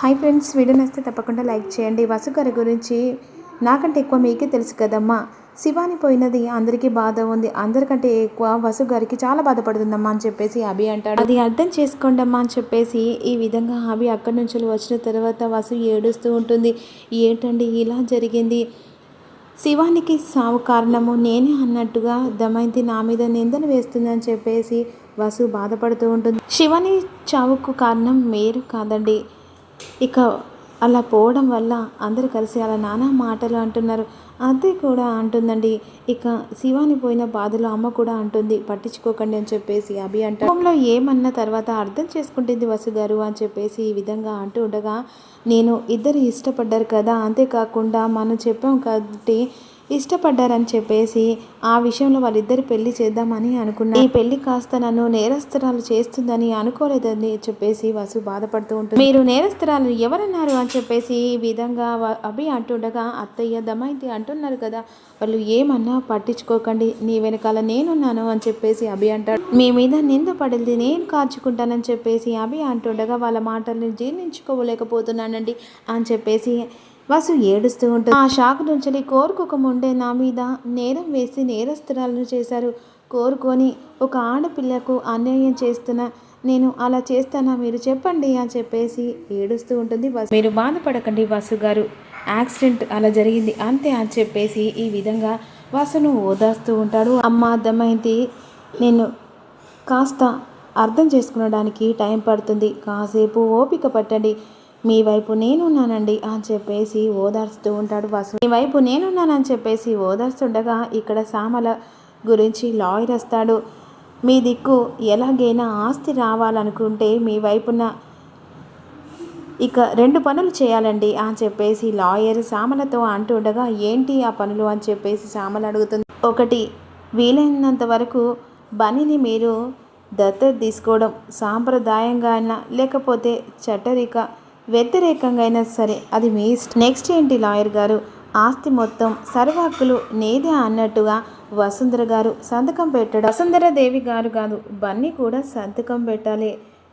Hi friends, video నచ్చితే తప్పకుండా like చేయండి. వసు గారి గురించి నాకంటే ఎక్కువ మీకే తెలుసు కదమ్మా. శివాని పోయినది అందరికీ బాధ ఉంది, అందరికంటే ఎక్కువ వసు గారికి చాలా బాధపడుతుందమ్మా అని చెప్పేసి అభి అంటాడు. అది అర్థం చేసుకోండి అమ్మా అని చెప్పేసి ఈ విధంగా అభి అక్కడి నుంచి వచ్చిన తర్వాత వసు ఏడుస్తూ ఉంటుంది. ఏంటండి ఇలా జరిగింది, శివానికి సావు కారణము నేనే అన్నట్టుగా దమయంతి నా మీద నిందలు వేస్తుందని చెప్పేసి వసు బాధపడుతూ ఉంటుంది. శివాని చావుకు కారణం మీరు కాదండి, ఇక అలా పోవడం వల్ల అందరూ కలిసి అలా నానా మాటలు అంటున్నారు. అదే కూడా అంటుందండి. ఇక శివాని పోయిన బాధలో అమ్మ కూడా అంటుంది, పట్టించుకోకండి అని చెప్పేసి అభి అంటంలో ఏమన్న తర్వాత అర్థం చేసుకుంటుంది వసు గారు అని చెప్పేసి ఈ విధంగా అంటూ ఉండగా, నేను ఇద్దరు ఇష్టపడ్డారు కదా, అంతేకాకుండా మనం చెప్పాం కాబట్టి ఇష్టపడ్డారని చెప్పేసి ఆ విషయంలో వాళ్ళిద్దరి పెళ్లి చేద్దామని అనుకున్నా. ఈ పెళ్లి కాస్త నన్ను నేరస్తురాలు చేస్తుందని అనుకోలేదని చెప్పేసి వసు బాధపడుతూ ఉంటుంది. మీరు నేరస్తురాలు ఎవరన్నారు అని చెప్పేసి ఈ విధంగా అభి అంటుండగా, అత్తయ్య దమయంతి అంటున్నారు కదా, వాళ్ళు ఏమన్నా పట్టించుకోకండి, నీ వెనకాల నేనున్నాను అని చెప్పేసి అభి అంటాడు. మీ మీద నింద పడింది నేను కాచుకుంటానని చెప్పేసి అభి అంటుండగా, వాళ్ళ మాటల్ని జీర్ణించుకోలేకపోతున్నానండి అని చెప్పేసి వసు ఏడుస్తూ ఉంటుంది. ఆ షాక్ నుంచి కోరుకోకముందే నా మీద నేరం వేసి నేరస్తురాలను చేశారు. కోరుకొని ఒక ఆడపిల్లకు అన్యాయం చేస్తున్నా నేను అలా చేస్తానా, మీరు చెప్పండి అని చెప్పేసి ఏడుస్తూ ఉంటుంది. మీరు బాధపడకండి వసు గారు, యాక్సిడెంట్ అలా జరిగింది అంతే అని చెప్పేసి ఈ విధంగా వసును ఓదార్స్తూ ఉంటాడు. అమ్మ దమయంతి, నేను కాస్త అర్థం చేసుకునడానికి టైం పడుతుంది, కాసేపు ఓపిక పట్టండి, మీ వైపు నేనున్నానండి అని చెప్పేసి ఓదార్స్తూ ఉంటాడు వసు. మీ వైపు నేనున్నానని చెప్పేసి ఓదార్స్తుండగా ఇక్కడ సామల గురించి లాయర్ వస్తాడు. మీ దిక్కు ఎలాగైనా ఆస్తి రావాలనుకుంటే మీ వైపున ఇక 2 పనులు చేయాలండి అని చెప్పేసి లాయర్ సామలతో అంటుండగా, ఏంటి ఆ పనులు అని చెప్పేసి సామల అడుగుతుంది. ఒకటి, వీలైనంత వరకు బనీని మీరు దత్తత తీసుకోవడం, సాంప్రదాయంగా అయినా లేకపోతే చట్టరిక వ్యతిరేకంగా అయినా సరే అది మీ ఇష్టం. నెక్స్ట్ ఏంటి లాయర్ గారు, ఆస్తి మొత్తం సర్వహక్కులు నేదే అన్నట్టుగా వసుంధర గారు సంతకం పెట్టడం. వసుంధర దేవి గారు కాదు, బన్నీ కూడా సంతకం పెట్టాలి.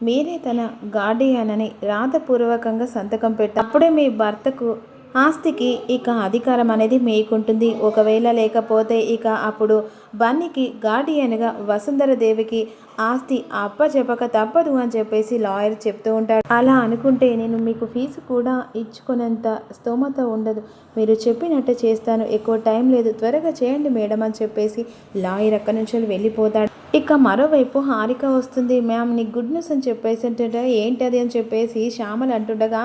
మీరే తన గార్డియన్ అని రాతపూర్వకంగా సంతకం పెట్టాలి. అప్పుడే మీ భర్తకు ఆస్తికి ఇక అధికారం అనేది మీకుంటుంది. ఒకవేళ లేకపోతే ఇక అప్పుడు బన్నీకి గార్డియన్గా వసుంధర దేవికి ఆస్తి అప్పచెప్పక తప్పదు అని చెప్పేసి లాయర్ చెప్తూ ఉంటాడు. అలా అనుకుంటే నేను మీకు ఫీజు కూడా ఇచ్చుకునేంత స్తోమత ఉండదు, మీరు చెప్పినట్టు చేస్తాను, ఎక్కువ టైం లేదు, త్వరగా చేయండి మేడం అని చెప్పేసి లాయర్ అక్కడి నుంచి వెళ్ళిపోతాడు. ఇక మరోవైపు హారిక వస్తుంది. మ్యామ్ నీ గుడ్ న్యూస్ అని చెప్పేసి అంటే ఏంటది అని చెప్పేసి శ్యామలు అంటుండగా,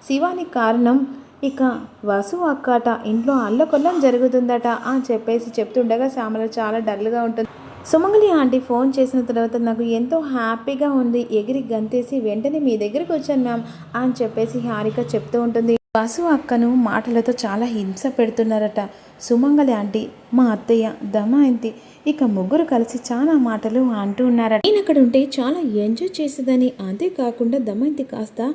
శివానికి కారణం ఇక వసు అక్కట, ఇంట్లో అల్లకొల్లం జరుగుతుందట అని చెప్పేసి చెప్తుండగా శ్యామల చాలా డల్గా ఉంటుంది. సుమంగళి ఆంటీ ఫోన్ చేసిన తర్వాత నాకు ఎంతో హ్యాపీగా ఉంది, ఎగిరి గంతేసి వెంటనే మీ దగ్గరికి వచ్చాను మ్యామ్ అని చెప్పేసి హారిక చెప్తూ ఉంటుంది. వసు అక్కను మాటలతో చాలా హింస పెడుతున్నారట సుమంగళి ఆంటీ, మా అత్తయ్య, దమయంతి, ఇక ముగ్గురు కలిసి చాలా మాటలు అంటూ ఉన్నారట. నేను అక్కడ ఉంటే చాలా ఎంజాయ్ చేసేదని, అంతేకాకుండా దమయంతి కాస్త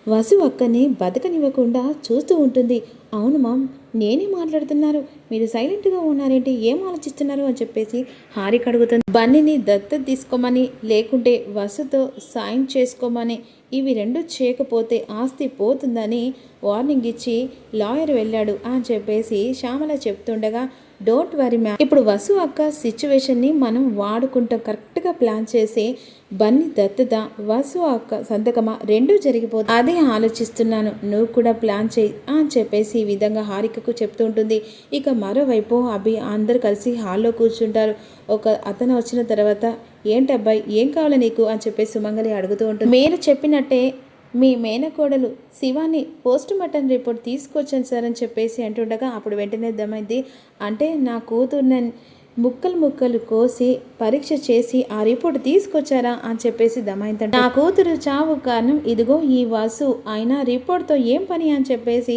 వసు అక్కని బతకనివ్వకుండా చూస్తూ ఉంటుంది. అవును మామ్, నేనే మాట్లాడుతున్నారు, మీరు సైలెంట్గా ఉన్నారేంటి, ఏం ఆలోచిస్తున్నారు అని చెప్పేసి హారిక అడుగుతుంది. బన్నీని దత్తత తీసుకోమని, లేకుంటే వసుతో సాయం చేసుకోమని, ఇవి 2 చేయకపోతే ఆస్తి పోతుందని వార్నింగ్ ఇచ్చి లాయర్ వెళ్ళాడు అని చెప్పేసి శ్యామల చెప్తుండగా, డోంట్ వరీ మ్యామ్, ఇప్పుడు వసు అక్క సిచ్యువేషన్ని మనం వాడుకుంటాం, కరెక్ట్గా ప్లాన్ చేసి బన్నీ దత్తత, వసు అక్క సంతకమా 2 జరిగిపోతుంది, అదే ఆలోచిస్తున్నాను, నువ్వు కూడా ప్లాన్ చేయి అని చెప్పేసి ఈ విధంగా హారికకు చెప్తూ ఉంటుంది. ఇక మరోవైపు అభి అందరు కలిసి హాల్లో కూర్చుంటారు. ఒక అతను వచ్చిన తర్వాత, ఏంటబ్బాయి ఏం కావాలి నీకు అని చెప్పేసి సుమంగళి అడుగుతూ ఉంటుంది. మీరు చెప్పినట్టే మీ మేనకోడలు శివాని పోస్ట్ మార్టం రిపోర్ట్ తీసుకొచ్చాను సార్ అని చెప్పేసి అంటుండగా, అప్పుడు వెంటనే దమైంది, అంటే నా కూతుర్ని ముక్కలు కోసి పరీక్ష చేసి ఆ రిపోర్ట్ తీసుకొచ్చారా అని చెప్పేసి దమయంతి, నా కూతురు చావు కారణం ఇదిగో ఈ వసు, అయినా రిపోర్ట్తో ఏం పని అని చెప్పేసి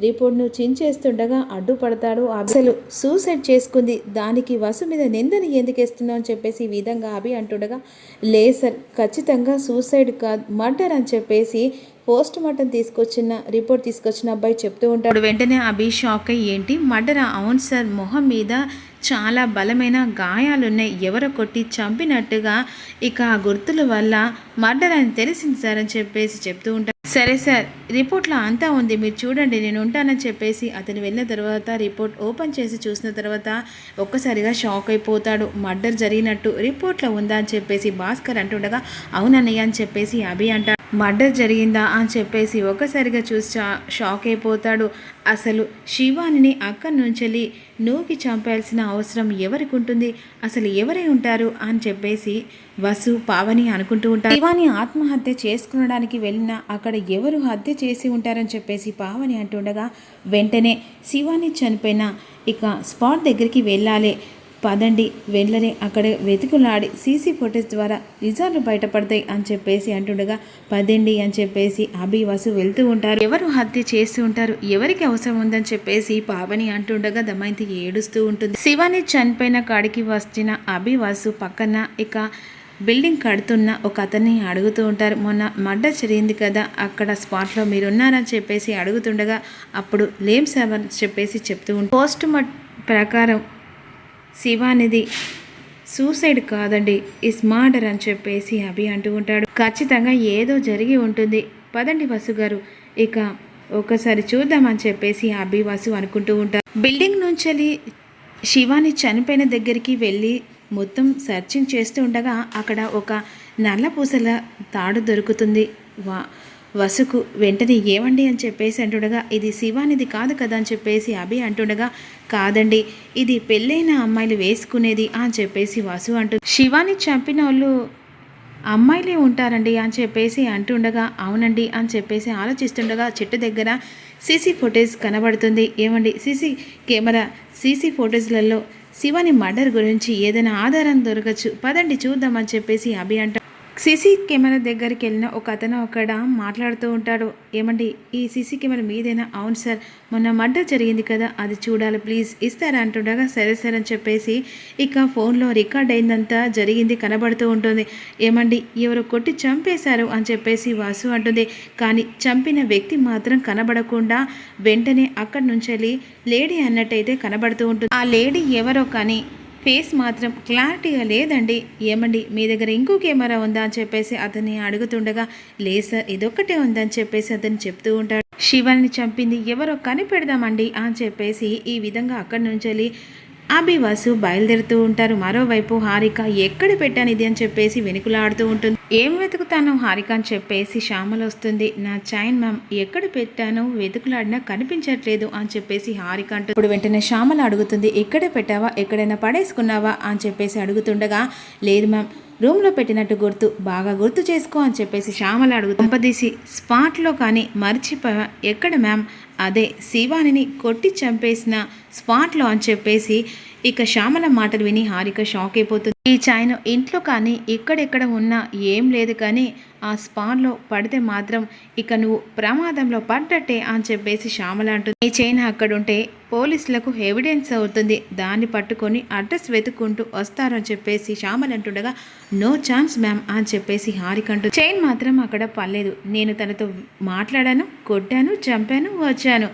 రిపోర్ట్ను చించేస్తుండగా అడ్డుపడతాడు. అసలు సూసైడ్ చేసుకుంది, దానికి వసు మీద నిందని ఎందుకు వేస్తున్నావు అని చెప్పేసి ఈ విధంగా అభి అంటుండగా, లేసర్ ఖచ్చితంగా సూసైడ్ కాదు మర్డర్ అని చెప్పేసి పోస్ట్ మార్టం రిపోర్ట్ తీసుకొచ్చిన అబ్బాయి చెప్తూ ఉంటాడు. వెంటనే అభి షాక్ అయ్యి, ఏంటి మర్డరా? అవును సార్, మొహం మీద చాలా బలమైన గాయాలున్నాయి, ఎవరో కొట్టి చంపినట్టుగా, ఇక ఆ గుర్తుల వల్ల మర్డర్ అని తెలిసింది సార్ అని చెప్పేసి చెప్తూ ఉంటారు. సరే సార్, రిపోర్ట్లో అంతా ఉంది, మీరు చూడండి, నేను ఉంటానని చెప్పేసి అతను వెళ్ళిన తర్వాత రిపోర్ట్ ఓపెన్ చేసి చూసిన తర్వాత ఒక్కసారిగా షాక్ అయిపోతాడు. మర్డర్ జరిగినట్టు రిపోర్ట్లో ఉందా అని చెప్పేసి భాస్కర్ అంటుండగా అవునన్నయ్య అని చెప్పేసి అభి అంటాడు. మర్డర్ జరిగిందా అని చెప్పేసి ఒక్కసారిగా చూసి షాక్ అయిపోతాడు. అసలు శివానిని అక్కడి నుంచి నూకి చంపాల్సిన అవసరం ఎవరికి ఉంటుంది, అసలు ఎవరై ఉంటారు అని చెప్పేసి వసు పావని అనుకుంటూ ఉంటారు. శివాని ఆత్మహత్య చేసుకునడానికి వెళ్ళినా అక్కడ ఎవరు హత్య చేసి ఉంటారని చెప్పేసి పావని అంటుండగా వెంటనే శివాని చనిపోయిన ఇక స్పాట్ దగ్గరికి వెళ్ళాలి, పదండి వెళ్ళని అక్కడ వెతుకులాడి సీసీ ఫుటేజ్ ద్వారా నిజాలు బయటపడతాయి అని చెప్పేసి అంటుండగా పదండి అని చెప్పేసి అభి వసు వెళ్తూ ఉంటారు. ఎవరు హత్య చేస్తూ ఉంటారు, ఎవరికి అవసరం ఉందని చెప్పేసి పావని అంటుండగా దమయంతి ఏడుస్తూ ఉంటుంది. శివాని చనిపోయిన కాడికి వచ్చిన అభి వసు పక్కన ఇక బిల్డింగ్ కడుతున్న ఒక అతన్ని అడుగుతూ ఉంటారు. మొన్న మర్డర్ జరిగింది కదా, అక్కడ స్పాట్లో మీరున్నారని చెప్పేసి అడుగుతుండగా అప్పుడు లేం సార్ అని చెప్పేసి చెప్తూ ఉంటారు. పోస్ట్ మార్టం ప్రకారం శివానిది సూసైడ్ కాదండి, ఇస్ మర్డర్ అని చెప్పేసి అభి అంటూ ఉంటాడు. ఖచ్చితంగా ఏదో జరిగి ఉంటుంది, పదండి వసు గారు ఇక ఒకసారి చూద్దామని చెప్పేసి అభి వసు అనుకుంటూ ఉంటారు. బిల్డింగ్ నుంచి శివాని చనిపోయిన దగ్గరికి వెళ్ళి మొత్తం సర్చింగ్ చేస్తూ ఉండగా అక్కడ ఒక నల్లపూసల తాడు దొరుకుతుంది. వసుకు వెంటనే ఏమండి అని చెప్పేసి అంటుండగా ఇది శివానిది కాదు కదా అని చెప్పేసి అభి అంటుండగా కాదండి, ఇది పెళ్ళైన అమ్మాయిలు వేసుకునేది అని చెప్పేసి వసు అంటుంది. శివాని చంపిన వాళ్ళు అమ్మాయిలే ఉంటారండి అని చెప్పేసి అంటుండగా అవునండి అని చెప్పేసి ఆలోచిస్తుండగా చెట్టు దగ్గర సీసీ ఫుటేజ్ కనబడుతుంది. ఏమండి సీసీ ఫుటేజ్లలో శివాని మర్డర్ గురించి ఏదైనా ఆధారం దొరకచ్చు, పదండి చూద్దామని చెప్పేసి అభి అంట. సీసీ కెమెరా దగ్గరికి వెళ్ళిన ఒక అతను అక్కడ మాట్లాడుతూ ఉంటాడు. ఏమండి ఈ సీసీ కెమెరా మీదేనా? అవును సార్, మొన్న మర్డర్ జరిగింది కదా, అది చూడాలి ప్లీజ్ ఇస్తారా అంటుండగా సరే సరే అని చెప్పేసి ఇక ఫోన్లో రికార్డ్ అయిందంతా జరిగింది కనబడుతూ ఉంటుంది. ఏమండి ఎవరు కొట్టి చంపేశారు అని చెప్పేసి వాసు అంటుంది. కానీ చంపిన వ్యక్తి మాత్రం కనబడకుండా వెంటనే అక్కడి నుంచి లేడీ అన్నట్టయితే కనబడుతూ ఉంటుంది. ఆ లేడీ ఎవరో కానీ ఫేస్ మాత్రం క్లారిటీగా లేదండి. ఏమండి మీ దగ్గర ఇంకో కెమెరా ఉందా అని చెప్పేసి అతన్ని అడుగుతుండగా లేదు సార్ ఇదొక్కటే ఉందని చెప్పేసి అతను చెప్తూ ఉంటాడు. శివాని చంపింది ఎవరో కనిపెడదామండి అని చెప్పేసి ఈ విధంగా అక్కడి నుంచి అభి వసు బయలుదేరుతూ ఉంటారు. మరోవైపు హారిక ఎక్కడ పెట్టాను ఇది అని చెప్పేసి వెనుకలాడుతూ ఉంటుంది. ఏం వెతుకుతాను హారిక అని చెప్పేసి శ్యామల వస్తుంది. నా చైన్ మ్యామ్ ఎక్కడ పెట్టాను వెతుకులాడినా కనిపించట్లేదు అని చెప్పేసి హారిక అంటుంది. ఇప్పుడు వెంటనే శ్యామల అడుగుతుంది ఎక్కడ పెట్టావా, ఎక్కడైనా పడేసుకున్నావా అని చెప్పేసి అడుగుతుండగా లేదు మ్యామ్ రూమ్లో పెట్టినట్టు బాగా గుర్తు చేసుకో అని చెప్పేసి శ్యామల అడుగుతుంది. పంపదీసి స్పాట్లో కానీ మర్చిపోయా ఎక్కడ మ్యామ్, అదే శివానిని కొట్టి చంపేసిన స్పాట్లో అని చెప్పేసి ఇక శ్యామల మాటలు విని హారిక షాక్ అయిపోతుంది. ఈ చైన్ ఇంట్లో కానీ ఎక్కడెక్కడ ఉన్నా ఏం లేదు, కానీ ఆ స్పాన్లో పడితే మాత్రం ఇక నువ్వు ప్రమాదంలో పడ్డట్టే అని చెప్పేసి శ్యామల అంటుంది. ఈ చైన్ అక్కడుంటే పోలీసులకు ఎవిడెన్స్ అవుతుంది, దాన్ని పట్టుకొని అడ్రస్ వెతుక్కుంటూ వస్తారు అని చెప్పేసి శ్యామల అంటుండగా నో ఛాన్స్ మ్యామ్ అని చెప్పేసి హారిక అంటుంది. చైన్ మాత్రం అక్కడ పర్లేదు, నేను తనతో మాట్లాడాను, కొట్టాను, చంపాను, వచ్చాను,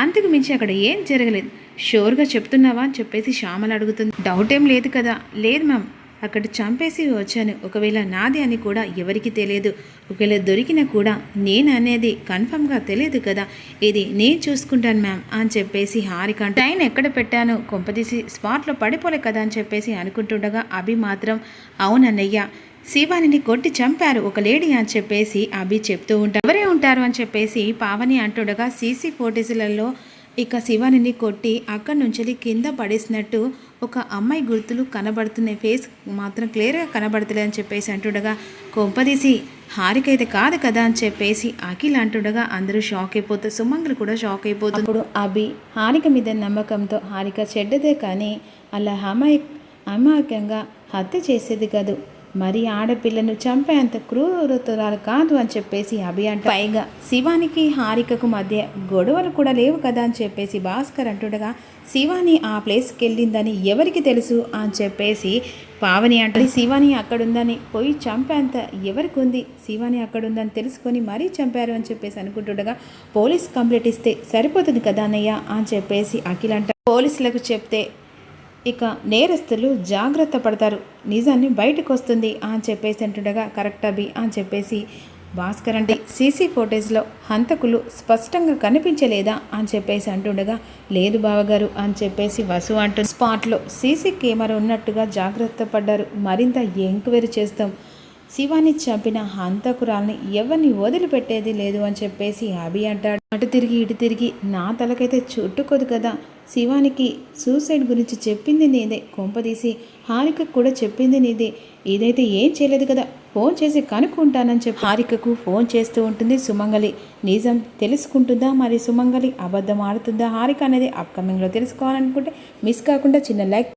అంతకు మించి అక్కడ ఏం జరగలేదు, షూర్గా చెప్తున్నావా అని చెప్పేసి శ్యామల అడుగుతుంది. డౌట్ ఏం లేదు కదా? లేదు మ్యామ్ అక్కడ చంపేసి వచ్చాను, ఒకవేళ నాది అని కూడా ఎవరికి తెలియదు, ఒకవేళ దొరికినా కూడా నేను అనేది కన్ఫర్మ్గా తెలియదు కదా, ఇది నేను చూసుకుంటాను మ్యామ్ అని చెప్పేసి హారిక టైన్ ఎక్కడ పెట్టాను కొంపదీసి స్పాట్లో పడిపోలే కదా అని చెప్పేసి అనుకుంటుండగా అభి మాత్రం అవునన్నయ్య శివానిని కొట్టి చంపారు ఒక లేడీ అని చెప్పేసి అభి చెప్తూ ఉంటారు. ఎవరే ఉంటారు అని చెప్పేసి పావని అంటుండగా సీసీ ఫోటేజ్లలో ఇక శివానిని కొట్టి అక్కడి నుంచి కింద పడేసినట్టు ఒక అమ్మాయి గుర్తులు కనబడుతున్నాయి, ఫేస్ మాత్రం క్లియర్గా కనబడతలే అని చెప్పేసి అంటుండగా కొంపదీసి హారిక అయితే కాదు కదా అని చెప్పేసి అఖిల్ అంటుండగా అందరూ షాక్ అయిపోతారు. సుమంగలు కూడా షాక్ అయిపోతుంది. అప్పుడు అభి హారిక మీద నమ్మకంతో హారిక చెడ్డదే కానీ అలా అమాయకంగా హత్య చేసేది కాదు, మరి ఆడపిల్లను చంపేంత క్రూరతురాలు కాదు అని చెప్పేసి అభి అంట. పైగా శివానికి హారికకు మధ్య గొడవలు కూడా లేవు కదా అని చెప్పేసి భాస్కర్ అంటుండగా శివాని ఆ ప్లేస్కి వెళ్ళిందని ఎవరికి తెలుసు అని చెప్పేసి పావని అంటే శివాని అక్కడుందని పోయి చంపేంత ఎవరికి ఉంది, శివాని అక్కడుందని తెలుసుకొని మరీ చంపారు అని చెప్పేసి అనుకుంటుండగా పోలీస్ కంప్లైంట్ ఇస్తే సరిపోతుంది కదా అన్నయ్య అని చెప్పేసి అఖిల్ అంట. పోలీసులకు చెప్తే ఇక నేరస్తులు జాగ్రత్త పడతారు, నిజాన్ని బయటకు వస్తుంది అని చెప్పేసి అంటుండగా కరెక్ట్ అభి అని చెప్పేసి భాస్కర్ అంటే సీసీ ఫోటేజ్లో హంతకులు స్పష్టంగా కనిపించలేదా అని చెప్పేసి అంటుండగా, లేదు బావగారు అని చెప్పేసి వసు అంటూ స్పాట్లో సీసీ కెమెరా ఉన్నట్టుగా జాగ్రత్త పడ్డారు. మరింత ఎంక్వైరీ చేస్తాం, శివాని చంపిన హంతకురాల్ని ఎవరిని వదిలిపెట్టేది లేదు అని చెప్పేసి అభి అంటాడు. అటు తిరిగి ఇటు తిరిగి నా తలకైతే చుట్టుకోదు కదా, శివానికి సూసైడ్ గురించి చెప్పింది నీదే, కొంపదీసి హారికకు కూడా చెప్పింది నీదే, ఇదైతే ఏం చేయలేదు కదా, ఫోన్ చేసి కనుక్కుంటానని చెప్పి హారికకు ఫోన్ చేస్తూ ఉంటుంది సుమంగలి. నిజం తెలుసుకుంటుందా మరి సుమంగలి, అబద్ధం ఆడుతుందా హారిక అనేది అప్కమింగ్లో తెలుసుకోవాలనుకుంటే మిస్ కాకుండా చిన్న లైక్